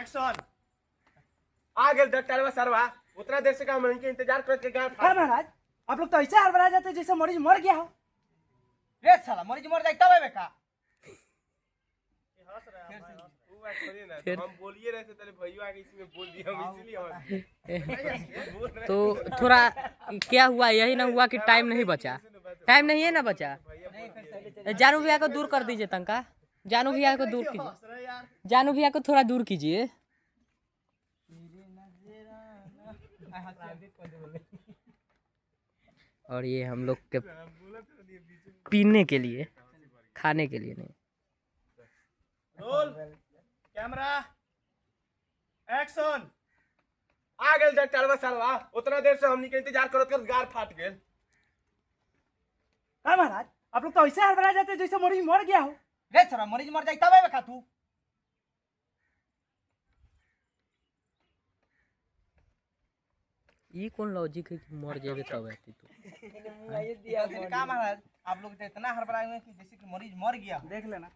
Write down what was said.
Action. आ गए doctor सरवा उतना देर से काम इनके इंतजार करके गया हाँ महाराज, आप लोग तो ऐसे हड़बड़ा जाते हैं जैसे मरीज मर गया हो। रे साला मरीज मर जाए तब बेका। फिर हम बोलिए रहे थे तेरे भैया आगे इसमें बोल दिया हम इसीलिए तो थोड़ा क्या हुआ, यही ना हुआ कि टाइम नहीं बचा, टाइम नहीं है ना बचा। जानू भैया को दूर कर दीजिए तंका, जानू भैया को दूर कीजिए, जानू भैया को थोड़ा दूर कीजिए। और ये हम लोग के पीने के लिए, खाने के लिए नहीं। Roll camera action. आ गए डॉक्टर सरवा उतना देर से हमनी के इंतजार करत कर गार फाट गेल। हाँ महाराज, आप लोग तो ऐसे हड़बड़ा जाते हैं जैसे मरीज मर गया हो। रे साला मरीज मर जाए तब बेका तू। ये कौन लॉजिक है कि मर जाएगा तब आती तू। का महाराज आप लोग तो इतना हड़बड़ाए हुए हैं कि जैसे कि मरीज मर गया। देख लेना।